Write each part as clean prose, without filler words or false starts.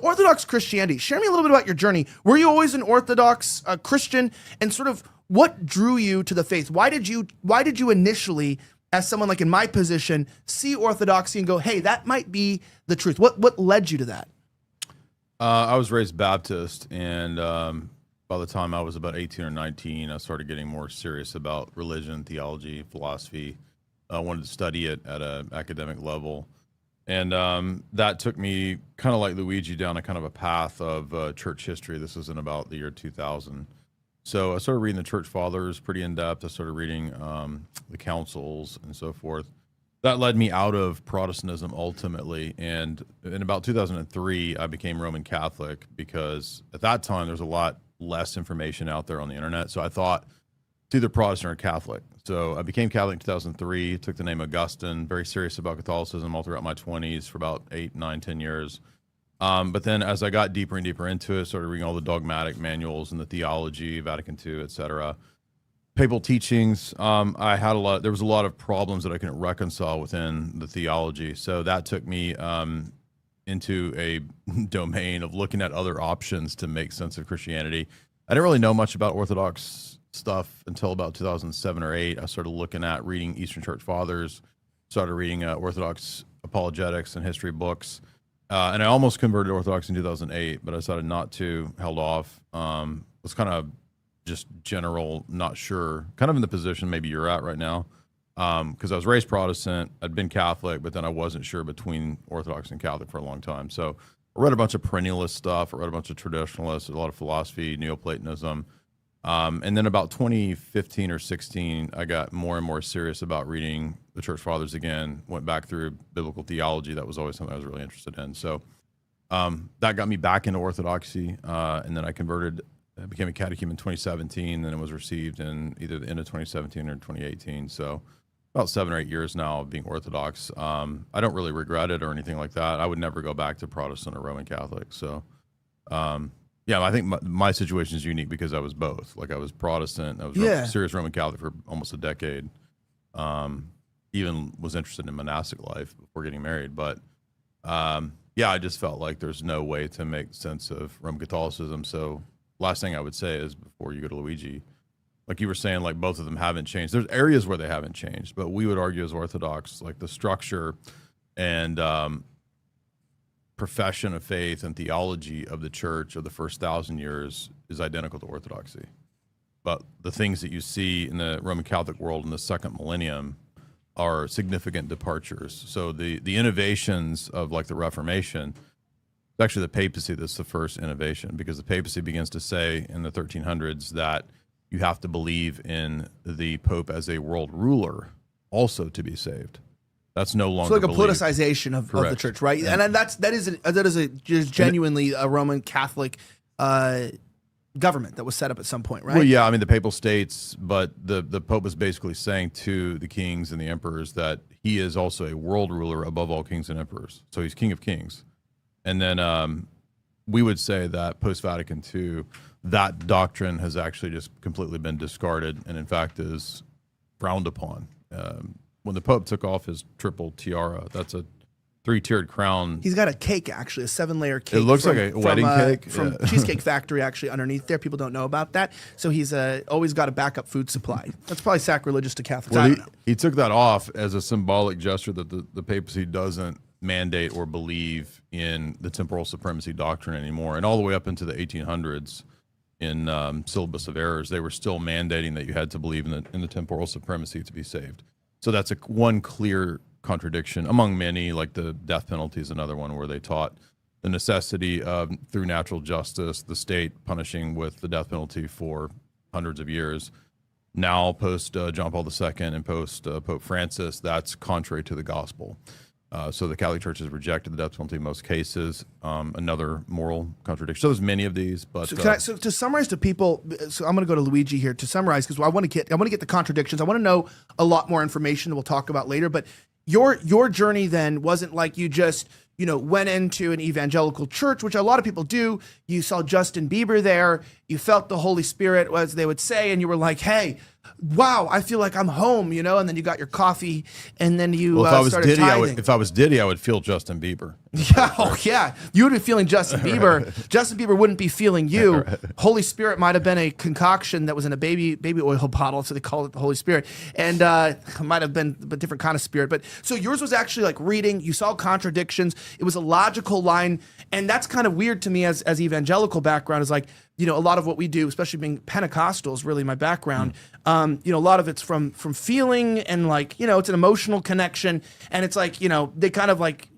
Orthodox Christianity. Share me a little bit about your journey. Were you always an Orthodox Christian, and sort of what drew you to the faith? Why did you initially, as someone like in my position, see Orthodoxy and go, hey, that might be the truth? What led you to that? I was raised Baptist, and by the time I was about 18 or 19, I started getting more serious about religion, theology, philosophy. I wanted to study it at an academic level. And that took me kind of like Luigi down a kind of a path of church history. This was in about the year 2000. So I started reading the church fathers pretty in depth. I started reading the councils and so forth. That led me out of Protestantism ultimately. And in about 2003, I became Roman Catholic because at that time there was a lot less information out there on the internet. So I thought it's either Protestant or Catholic. So I became Catholic in 2003, took the name Augustine, very serious about Catholicism all throughout my 20s for about 8, 9, 10 years. But then as I got deeper and deeper into it, started reading all the dogmatic manuals and the theology, Vatican II, et cetera. Papal teachings, there was a lot of problems that I couldn't reconcile within the theology. So that took me into a domain of looking at other options to make sense of Christianity. I didn't really know much about Orthodox stuff until about 2007 or 8. I started looking at reading Eastern Church Fathers, started reading Orthodox apologetics and history books, and I almost converted to Orthodox in 2008, but I decided not to, held off. Was kind of just general, not sure, kind of in the position maybe you're at right now, because I was raised Protestant, I'd been Catholic, but then I wasn't sure between Orthodox and Catholic for a long time. So I read a bunch of perennialist stuff, I read a bunch of traditionalists, a lot of philosophy, Neoplatonism. And then about 2015 or 16, I got more and more serious about reading the Church Fathers again, went back through biblical theology. That was always something I was really interested in. So that got me back into Orthodoxy. And then I converted, I became a catechumen in 2017, then it was received in either the end of 2017 or 2018. So about 7 or 8 years now of being Orthodox. I don't really regret it or anything like that. I would never go back to Protestant or Roman Catholic. So, yeah, I think my situation is unique because I was both. Like I was Protestant, I was serious Roman Catholic for almost a decade. Even was interested in monastic life before getting married. But yeah, I just felt like there's no way to make sense of Roman Catholicism. So last thing I would say is before you go to Luigi, like you were saying, like both of them haven't changed. There's areas where they haven't changed, but we would argue as Orthodox, like the structure and profession of faith and theology of the church of the first 1,000 years is identical to Orthodoxy. But the things that you see in the Roman Catholic world in the second millennium are significant departures. So the innovations of like the Reformation, it's actually the papacy that's the first innovation, because the papacy begins to say in the 1300s that you have to believe in the Pope as a world ruler also to be saved. That's no longer like a politicization of the church, right? And that is just genuinely a Roman Catholic government that was set up at some point, right? Well, yeah, I mean the papal states, but the Pope is basically saying to the kings and the emperors that he is also a world ruler above all kings and emperors. So he's King of Kings. And then we would say that post-Vatican II, that doctrine has actually just completely been discarded and in fact is frowned upon. When the Pope took off his triple tiara, that's a 3-tiered crown. He's got a cake, actually, a 7-layer cake. It looks like a wedding cake. From Cheesecake Factory, actually, underneath there. People don't know about that. So he's always got a backup food supply. That's probably sacrilegious to Catholics. Well, he took that off as a symbolic gesture that the papacy doesn't mandate or believe in the temporal supremacy doctrine anymore. And all the way up into the 1800s in Syllabus of Errors, they were still mandating that you had to believe in the temporal supremacy to be saved. So that's one clear contradiction among many, like the death penalty is another one where they taught the necessity of, through natural justice, the state punishing with the death penalty for hundreds of years. Now, post John Paul II and post Pope Francis, that's contrary to the gospel. So the Catholic Church has rejected the death penalty in most cases. Another moral contradiction. So there's many of these, but so to summarize to people, so I'm going to go to Luigi here to summarize because I want to get the contradictions. I want to know a lot more information that we'll talk about later. But your journey then wasn't like you just went into an evangelical church, which a lot of people do. You saw Justin Bieber there. You felt the Holy Spirit, as they would say, and you were like, hey, wow, I feel like I'm home, you know, and then you got your coffee and then you Well, if I was started Diddy, tithing. if I was Diddy, I would feel Justin Bieber. Yeah, oh yeah. You would be feeling Justin Bieber. Right. Justin Bieber wouldn't be feeling you. Right. Holy Spirit might have been a concoction that was in a baby oil bottle, so they call it the Holy Spirit. And might have been a different kind of spirit. But so yours was actually like reading. You saw contradictions. It was a logical line. And that's kind of weird to me as evangelical background, is like, you know, a lot of what we do, especially being Pentecostals, really my background, you know, a lot of it's from feeling, and like, you know, it's an emotional connection. And it's like, you know, they kind of like,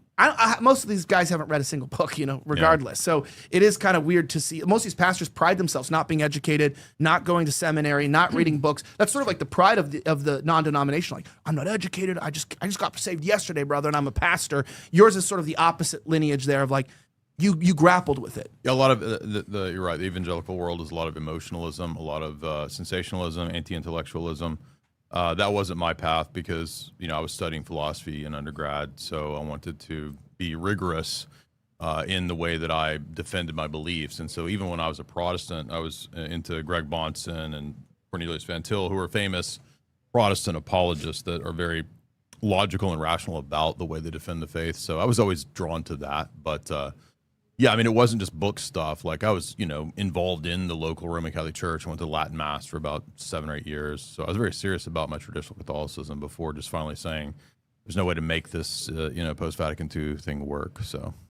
most of these guys haven't read a single book, you know, regardless. Yeah. So it is kind of weird to see. Most of these pastors pride themselves not being educated, not going to seminary, not reading books. That's sort of like the pride of the non-denominational. Like, I'm not educated. I just got saved yesterday, brother, and I'm a pastor. Yours is sort of the opposite lineage there of like, you grappled with it. Yeah, a lot of you're right. The evangelical world is a lot of emotionalism, a lot of sensationalism, anti-intellectualism. That wasn't my path because, you know, I was studying philosophy in undergrad, so I wanted to be rigorous in the way that I defended my beliefs. And so even when I was a Protestant, I was into Greg Bahnsen and Cornelius Van Til, who are famous Protestant apologists that are very logical and rational about the way they defend the faith. So I was always drawn to that. But yeah, I mean, it wasn't just book stuff. Like, I was, you know, involved in the local Roman Catholic Church. I went to Latin Mass for about 7 or 8 years. So I was very serious about my traditional Catholicism before just finally saying there's no way to make this, you know, post-Vatican II thing work. So